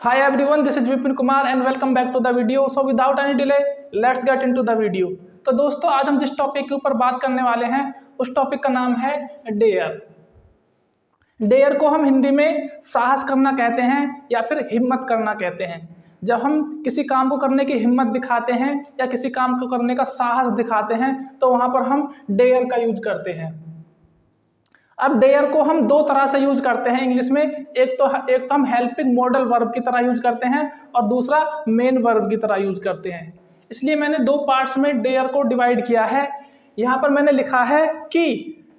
Hi everyone, this is Vipin Kumar and welcome back to the video. So without any delay, let's get into the video. तो दोस्तों आज हम जिस topic के ऊपर बात करने वाले हैं उस टॉपिक का नाम है डेयर। डेयर को हम हिंदी में साहस करना कहते हैं या फिर हिम्मत करना कहते हैं। जब हम किसी काम को करने की हिम्मत दिखाते हैं या किसी काम को करने का साहस दिखाते हैं तो वहाँ पर हम डेयर का यूज करते हैं। अब डेयर को हम दो तरह से यूज करते हैं इंग्लिश में, एक तो हम हेल्पिंग मॉडल वर्ब की तरह यूज करते हैं और दूसरा मेन वर्ब की तरह यूज करते हैं। इसलिए मैंने दो पार्ट्स में डेयर को डिवाइड किया है। यहाँ पर मैंने लिखा है कि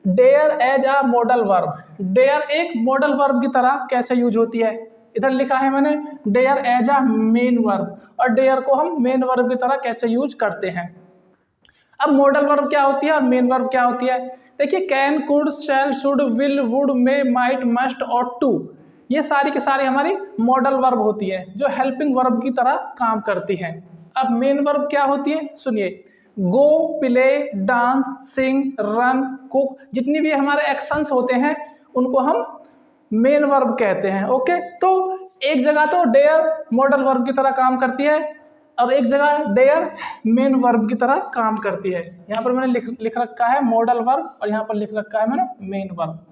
dare as a modal verb, dare एक मॉडल वर्ब की तरह कैसे यूज होती है। इधर लिखा है मैंने dare as a main verb, और डेयर को हम मेन वर्ब की तरह कैसे यूज करते हैं। अब मॉडल वर्ब क्या होती है और मेन वर्ब क्या होती है। देखिए can, could, shall, should, will, would, may, might, must और टू, ये सारी की सारी हमारी मॉडल वर्ब होती है जो हेल्पिंग वर्ब की तरह काम करती हैं। अब मेन वर्ब क्या होती है सुनिए, गो, प्ले, डांस, सिंग, रन, कुक, जितनी भी हमारे एक्शंस होते हैं उनको हम मेन वर्ब कहते हैं। ओके, तो एक जगह तो डेयर मॉडल वर्ब की तरह काम करती है और एक जगह डेयर मेन वर्ब की तरह काम करती है। यहाँ पर मैंने लिख रखा है मॉडल वर्ब और यहाँ पर लिख रखा है मैंने मेन वर्ब।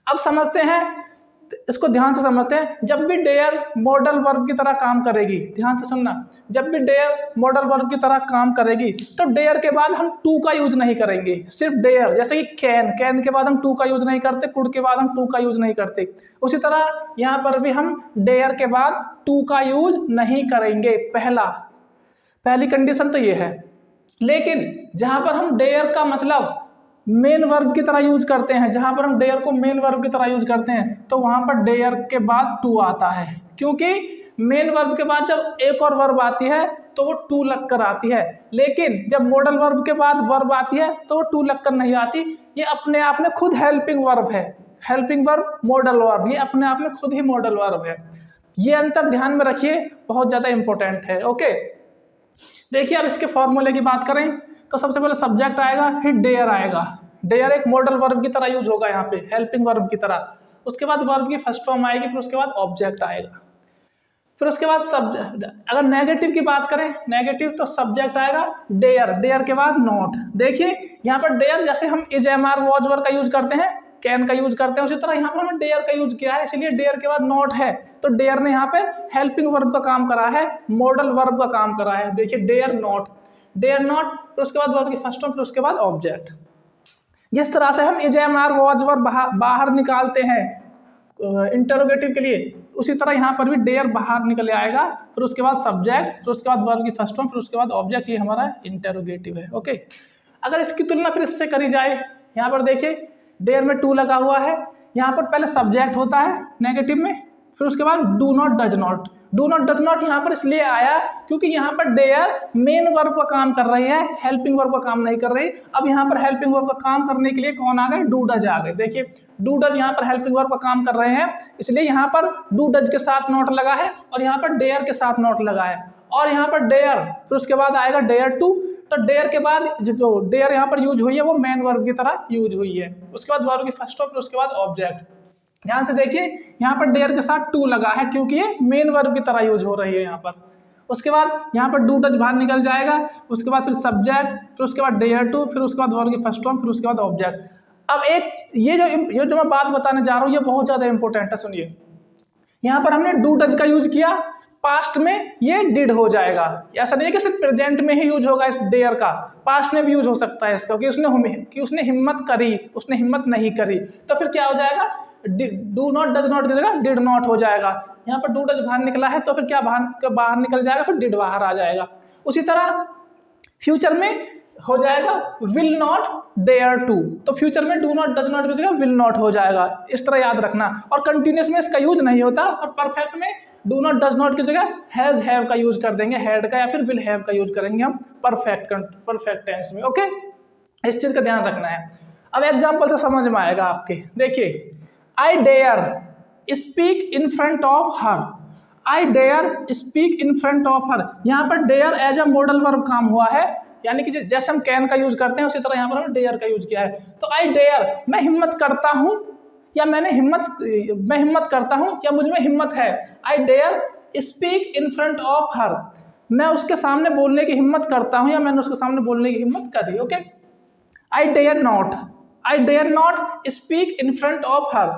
अब समझते हैं, इसको ध्यान से समझते हैं। जब भी डेयर मॉडल वर्ब की तरह काम करेगी, ध्यान से सुनना, जब भी डेयर मॉडल वर्ब की तरह काम करेगी तो डेयर के बाद हम टू का यूज नहीं करेंगे, सिर्फ डेयर। जैसे कि कैन के बाद हम टू का यूज नहीं करते, कुड के बाद हम टू का यूज नहीं करते, उसी तरह यहाँ पर भी हम डेयर के बाद टू का यूज नहीं करेंगे। पहली कंडीशन तो ये है। लेकिन जहां पर हम डेयर का मतलब मेन वर्ब की तरह यूज करते हैं, जहां पर हम डेयर को मेन वर्ब की तरह यूज करते हैं तो वहां पर डेयर के बाद टू आता है, क्योंकि मेन वर्ब के बाद जब एक और वर्ब आती है तो वो टू लगकर आती है। लेकिन जब मॉडल वर्ब के बाद वर्ब आती है तो वो टू लगकर नहीं आती, ये अपने आप में खुद हेल्पिंग वर्ब है। हेल्पिंग वर्ब, मॉडल वर्ब, ये अपने आप में खुद ही मॉडल वर्ब है। ये अंतर ध्यान में रखिए, बहुत ज्यादा इंपॉर्टेंट है। ओके, देखिए अब इसके फॉर्मूले की बात करें तो सबसे पहले सब्जेक्ट आएगा, फिर डेयर आएगा। डेयर एक मॉडल वर्ब की तरह यूज होगा यहाँ पे, हेल्पिंग वर्ब की तरह। उसके बाद वर्ब की फर्स्ट फॉर्म आएगी, फिर उसके बाद ऑब्जेक्ट आएगा, फिर उसके बाद सब्जेक्ट। अगर नेगेटिव की बात करें, नेगेटिव तो सब्जेक्ट आएगा डेयर, डेयर के बाद नॉट। देखिए यहाँ पर डेयर जैसे हम इज, एम, आर, वॉज, वर का यूज करते हैं, कैन का यूज करते हैं, उसी तरह यहाँ पर हमने डेयर का यूज किया है, इसलिए डेयर के बाद नॉट है तो डेयर ने यहाँ पे हेल्पिंग वर्ब का काम करा है, मॉडल वर्ब का काम करा है। देखिए डेयर नॉट, फिर उसके बाद वर्ब की फर्स्ट फॉर्म, फिर उसके बाद ऑब्जेक्ट। जिस तरह से हम इज, एम, आर, वॉज, वर बाहर निकालते हैं इंटरोगेटिव के लिए, उसी तरह यहाँ पर भी डेयर बाहर निकल आएगा, फिर उसके बाद सब्जेक्ट, फिर उसके बाद वर्ब की फर्स्ट फॉर्म, फिर उसके बाद ऑब्जेक्ट। ये हमारा इंटरोगेटिव है। ओके, अगर इसकी तुलना फिर इससे करी जाए, यहाँ पर देखिए डेयर में टू लगा हुआ है, यहाँ पर पहले सब्जेक्ट होता है नेगेटिव में, फिर उसके बाद do not, does not. Do not, does not यहाँ पर इसलिए आया क्योंकि यहाँ पर डेयर मेन वर्ब का काम कर रही है, हेल्पिंग वर्ब का काम नहीं कर रही। अब यहाँ पर हेल्पिंग वर्ब का काम करने के लिए कौन आ गए, डू डज आ गए। देखिए डू डज यहाँ पर हेल्पिंग वर्ब का काम कर रहे हैं, इसलिए यहाँ पर डू डज के साथ नॉट लगा है और यहाँ पर डेयर के साथ नॉट लगा है, और यहाँ पर डेयर, फिर उसके बाद आएगा डेयर टू। तो डेयर के बाद जो डेयर यहाँ पर यूज हुई है वो मेन वर्ब की तरह यूज हुई है। उसके बाद वर्ब की फर्स्ट फॉर्म, फिर उसके बाद ऑब्जेक्ट। ध्यान से देखिए यहाँ पर डेयर के साथ टू लगा है क्योंकि ये मेन वर्ब की तरह यूज हो रही है यहाँ पर। उसके बाद यहाँ पर डू डज बाहर निकल जाएगा, उसके बाद फिर सब्जेक्ट, फिर उसके बाद डेयर टू, फिर उसके बाद वर्ब की फर्स्ट फॉर्म, फिर उसके बाद ऑब्जेक्ट। अब एक ये जो मैं बात बताने जा रहा हूँ ये बहुत ज्यादा इंपॉर्टेंट है, सुनिए। यहाँ पर हमने डू डज का यूज किया, पास्ट में ये डिड हो जाएगा। ऐसा नहीं है कि सिर्फ प्रेजेंट में ही यूज होगा इस डेयर का, पास्ट में भी यूज हो सकता है इसका, कि उसने हिम्मत करी, उसने हिम्मत नहीं करी, तो फिर क्या हो जाएगा, डू नॉट, डज नॉट की जगह डिड नॉट हो जाएगा। यहाँ पर डू डज बाहर निकला है तो फिर क्या बाहर निकल जाएगा, फिर डिड बाहर आ जाएगा। उसी तरह फ्यूचर में हो जाएगा विल नॉट डेयर टू, तो फ्यूचर में डू नॉट, डज नॉट की जगह विल नॉट हो जाएगा। इस तरह याद रखना। और कंटिन्यूस में इसका यूज नहीं होता, और परफेक्ट में डू नॉट, डज नॉट की जगह हैज, हैव का यूज कर देंगे, हैड का या फिर विल हैव का यूज करेंगे हम परफेक्ट टेंस में। ओके, इस चीज का ध्यान रखना है। अब एग्जांपल से समझ में आएगा आपके। देखिए I dare speak in front of her, I dare speak in front of her. यहाँ पर dare as a modal verb काम हुआ है, यानी कि जैसे हम कैन का यूज करते हैं उसी तरह यहाँ पर हमने डेयर का यूज किया है। तो आई डेयर, मैं हिम्मत करता हूँ या मैं हिम्मत करता हूँ या मुझ में हिम्मत है। I dare speak in front of her, मैं उसके सामने बोलने की हिम्मत करता हूँ या मैंने उसके सामने बोलने की हिम्मत करी। Okay, I dare not speak in front of her,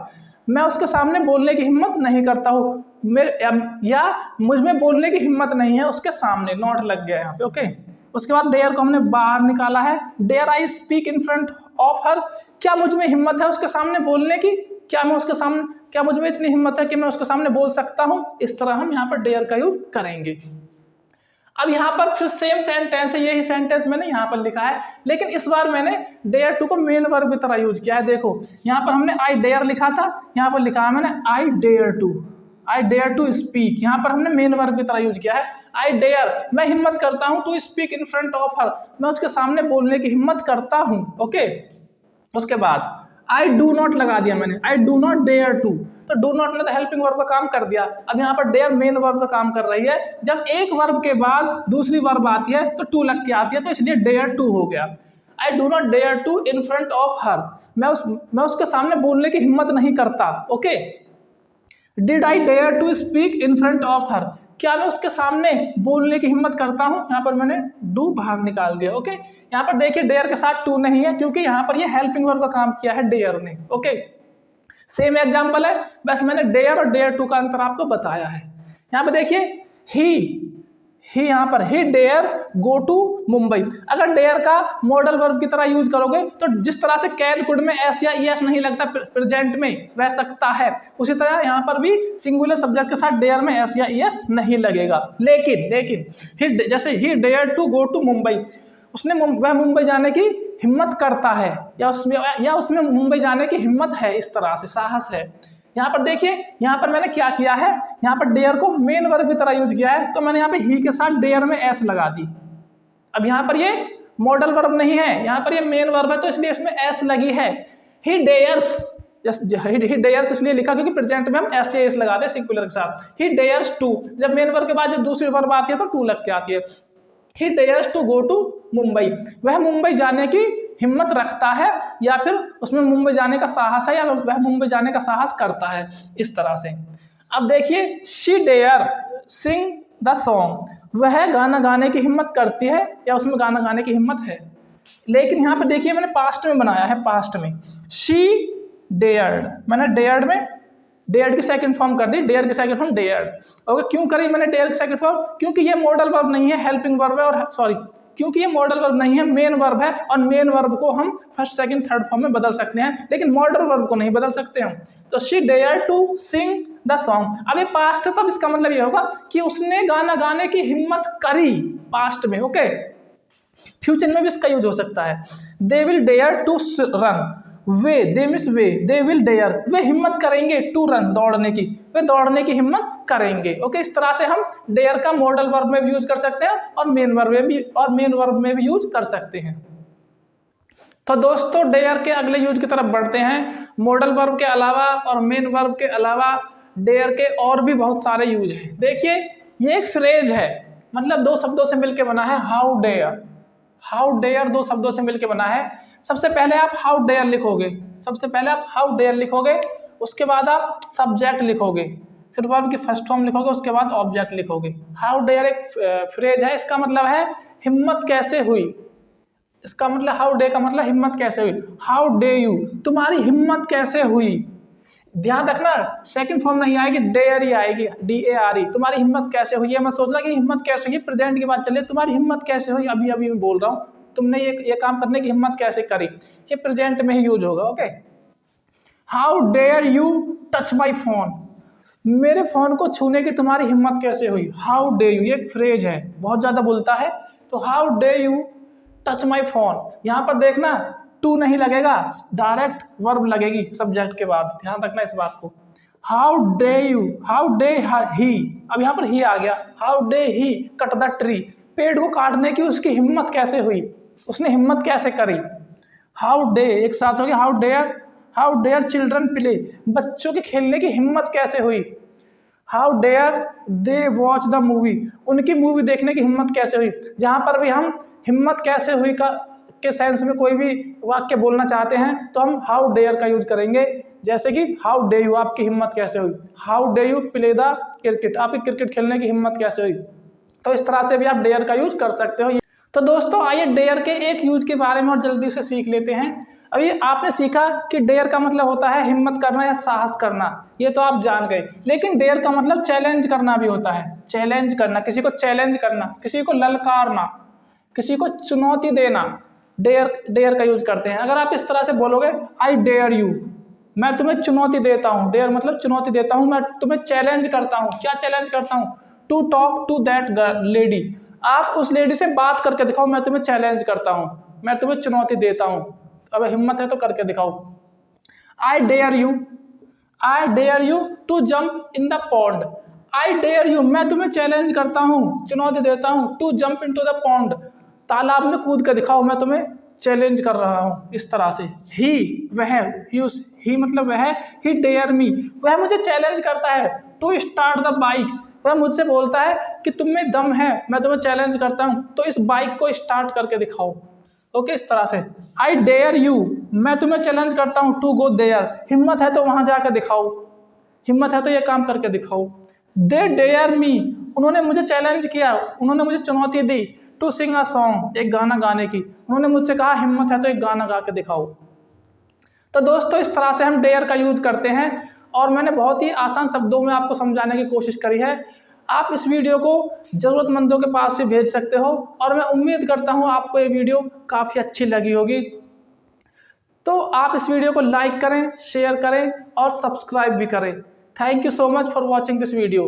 मैं उसके सामने बोलने की हिम्मत नहीं करता हूँ, मेरे या मुझ में बोलने की हिम्मत नहीं है उसके सामने, नॉट लग गया यहाँ पे। ओके, उसके बाद डेयर को हमने बाहर निकाला है, dare I speak in front of her, क्या मुझ में हिम्मत है उसके सामने बोलने की, क्या मुझ में इतनी हिम्मत है कि मैं उसके सामने बोल सकता हूँ। इस तरह हम यहाँ पर डेयर का यूज करेंगे। अब यहाँ पर फिर सेम सेंटेंस है, यही सेंटेंस मैंने यहाँ पर लिखा है, लेकिन इस बार मैंने डेयर टू को मेन वर्ब की तरह यूज किया है। देखो यहाँ पर हमने आई डेयर लिखा था, यहाँ पर लिखा है मैंने आई डेयर टू स्पीक, यहाँ पर हमने मेन वर्ब की तरह यूज किया है। आई डेयर, मैं हिम्मत करता हूँ, to speak in front of her, मैं उसके सामने बोलने की हिम्मत करता हूँ। ओके, उसके बाद आई डू नॉट लगा दिया मैंने, I do not dare to, तो डू नॉट ने तो हेल्पिंग वर्ब का काम कर दिया। अब यहाँ पर डेयर मेन वर्ब का काम कर रही है। जब एक वर्ब के बाद दूसरी वर्ब आती है तो टू लग के आती है, तो इसलिए डेयर टू हो गया। I do not dare to in front of her, मैं उसके सामने बोलने की हिम्मत नहीं करता। Okay, did I dare to speak in front of her, क्या मैं उसके सामने बोलने की हिम्मत करता हूं, यहाँ पर मैंने डू बाहर निकाल दिया। ओके, यहाँ पर देखिए डेयर के साथ टू नहीं है क्योंकि यहाँ पर ये हेल्पिंग वर्ब का काम किया है डेयर ने। ओके, सेम एग्जांपल है, बस मैंने डेयर और डेयर टू का अंतर आपको बताया है। यहाँ पर देखिए ही यहाँ पर ही डेयर गो टू मुंबई, अगर डेयर का मॉडल वर्ब की तरह यूज करोगे तो जिस तरह से कैन कुड में एस या ईएस नहीं लगता प्रेजेंट में वह सकता है, उसी तरह यहाँ पर भी सिंगुलर सब्जेक्ट के साथ डेयर में एस या ईएस नहीं लगेगा। लेकिन जैसे ही dare to go to Mumbai, वह मुंबई जाने की हिम्मत करता है या उसमें मुंबई जाने की हिम्मत है, इस तरह से साहस है। यहाँ पर देखिए, यहाँ पर मैंने क्या किया है, यहाँ पर डेयर को मेन वर्ब की तरह यूज किया है, तो मैंने यहाँ पे ही के साथ डेयर में एस लगा दी। अब यहाँ पर ये मॉडल वर्ब नहीं है, यहाँ पर ये मेन वर्ब है, तो इसलिए इसमें एस लगी है। ही डेयर्स इसलिए लिखा क्योंकि प्रेजेंट में हम एस या एस लगाते हैं सिंगुलर के साथ। ही डेयर्स टू, जब मेन वर्ब के बाद जब दूसरी वर्ब आती है तो टू लग के आती है। He dares to go to Mumbai, वह मुंबई जाने की हिम्मत रखता है या फिर उसमें मुंबई जाने का साहस है या वह मुंबई जाने का साहस करता है, इस तरह से। अब देखिए she dare sing the song, वह गाना गाने की हिम्मत करती है या उसमें गाना गाने की हिम्मत है। लेकिन यहाँ पे देखिए मैंने पास्ट में बनाया है, पास्ट में शी डेयर्ड, मैंने डेयर्ड में डेयर्ड की सेकंड फॉर्म कर दी, डेयर की सेकंड फॉर्म डेयर्ड। ओके, क्यों करी मैंने डेयर की सेकंड फॉर्म, क्योंकि ये मॉडल वर्ब नहीं है, हेल्पिंग वर्ब है, और क्योंकि ये मॉडल वर्ब नहीं है, मेन वर्ब है, और मेन वर्ब को हम फर्स्ट सेकंड थर्ड फॉर्म में बदल सकते हैं, लेकिन मॉडल वर्ब को नहीं बदल सकते हम। तो she dare to sing the song, अब ये पास्ट है तब इसका मतलब ये होगा कि उसने गाना गाने की हिम्मत करी पास्ट में। ओके, फ्यूचर में भी इसका यूज हो सकता है। They will dare to run, they will dare, वे हिम्मत करेंगे टू रन, दौड़ने की, वे दौड़ने की हिम्मत करेंगे। ओके, इस तरह से हम डेयर का मॉडल वर्ब में भी यूज कर सकते हैं और मेन वर्ब में भी यूज कर सकते हैं। तो दोस्तों डेयर के अगले यूज की तरफ बढ़ते हैं। मॉडल वर्ब के अलावा और मेन वर्ब के अलावा डेयर के और भी बहुत सारे यूज हैं। देखिए ये एक फ्रेज है, मतलब दो शब्दों से मिलकर बना है, हाउ डेयर दो शब्दों से मिलकर बना है। सबसे पहले आप हाउ डेयर लिखोगे, उसके बाद आप सब्जेक्ट लिखोगे, फिर वर्ब की फर्स्ट फॉर्म लिखोगे, उसके बाद ऑब्जेक्ट लिखोगे। हाउ डेयर एक फ्रेज है, इसका मतलब है हिम्मत कैसे हुई, इसका मतलब हाउ डे का मतलब हिम्मत कैसे हुई। हाउ डे यू, तुम्हारी हिम्मत कैसे हुई। ध्यान रखना सेकंड फॉर्म नहीं आएगी, डेयर ही आएगी, DARE। तुम्हारी हिम्मत कैसे हुई है, मैं सोच रहा कि हिम्मत कैसे हुई, प्रेजेंट की बात चले, तुम्हारी हिम्मत कैसे हुई, अभी मैं बोल रहा हूँ, तुमने ये काम करने की हिम्मत कैसे करी, ये प्रेजेंट में ही यूज होगा। Okay, how dare you touch my phone, मेरे फोन को छूने की तुम्हारी हिम्मत कैसे हुई। हाउ डे यू, ये एक फ्रेज है, बहुत ज्यादा बोलता है, तो how day you touch my phone, यहाँ पर देखना टू नहीं लगेगा, डायरेक्ट वर्ब लगेगी सब्जेक्ट के बाद, ध्यान रखना इस बात को। हाउ डे ही, अब यहाँ पर ही आ गया, how day he cut the tree, पेड़ को काटने की उसकी हिम्मत कैसे हुई, उसने हिम्मत कैसे करी। हाउ डे एक साथ हो गया, हाउ डेयर चिल्ड्रन प्ले, बच्चों के खेलने की हिम्मत कैसे हुई। How dare they watch the movie, उनकी मूवी देखने की हिम्मत कैसे हुई। जहां पर भी हम हिम्मत कैसे हुई के सेंस में कोई भी वाक्य बोलना चाहते हैं तो हम हाउ डेयर का यूज करेंगे। जैसे कि हाउ डे यू, आपकी हिम्मत कैसे हुई, how day you play the cricket, आपकी क्रिकेट खेलने की हिम्मत कैसे हुई। तो इस तरह से भी आप डेयर का यूज कर सकते हो। तो दोस्तों आइए डेयर के एक यूज के बारे में और जल्दी से सीख लेते हैं। अभी आपने सीखा कि डेयर का मतलब होता है हिम्मत करना या साहस करना, ये तो आप जान गए। लेकिन डेयर का मतलब चैलेंज करना भी होता है, चैलेंज करना, किसी को चैलेंज करना, किसी को ललकारना, किसी को चुनौती देना, डेयर का यूज करते हैं। अगर आप इस तरह से बोलोगे आई डेयर यू, मैं तुम्हें चुनौती देता हूँ, डेयर मतलब चुनौती देता हूँ, मैं तुम्हें चैलेंज करता हूँ। क्या चैलेंज करता हूँ? To talk to that lady, आप उस लेडी से बात करके दिखाओ, मैं तुम्हें चैलेंज करता हूँ, मैं तुम्हें चुनौती देता हूँ। अब हिम्मत है तो करके दिखाओ। I dare you, I dare you to jump in the pond, I dare you, मैं तुम्हें चैलेंज करता हूँ, चुनौती देता हूँ, to jump into the pond, तालाब में कूद कर दिखाओ, मैं तुम्हें चैलेंज कर रहा हूँ। इस तरह से ही, वह, ही मतलब वह, ही डेयर मी, वह मुझे चैलेंज करता है, टू स्टार्ट द बाइक, वह मुझसे बोलता है कि तुम में दम है, मैं तुम्हें चैलेंज करता हूँ, तो इस बाइक को स्टार्ट करके दिखाओ। ओके, इस तरह से आई डेयर यू, मैं तुम्हें चैलेंज करता हूँ, टू गो देयर, हिम्मत है तो वहां जाकर दिखाओ, हिम्मत है तो ये काम करके दिखाओ। दे डेयर मी, उन्होंने मुझे चैलेंज किया, उन्होंने मुझे चुनौती दी, टू सिंग अ सॉन्ग, एक गाना गाने की, उन्होंने मुझसे कहा हिम्मत है तो एक गाना गा के दिखाओ। तो दोस्तों इस तरह से हम डेयर का यूज करते हैं और मैंने बहुत ही आसान शब्दों में आपको समझाने की कोशिश करी है। आप इस वीडियो को जरूरतमंदों के पास भी भेज सकते हो और मैं उम्मीद करता हूँ आपको ये वीडियो काफ़ी अच्छी लगी होगी। तो आप इस वीडियो को लाइक करें, शेयर करें और सब्सक्राइब भी करें। Thank you so much for watching this video.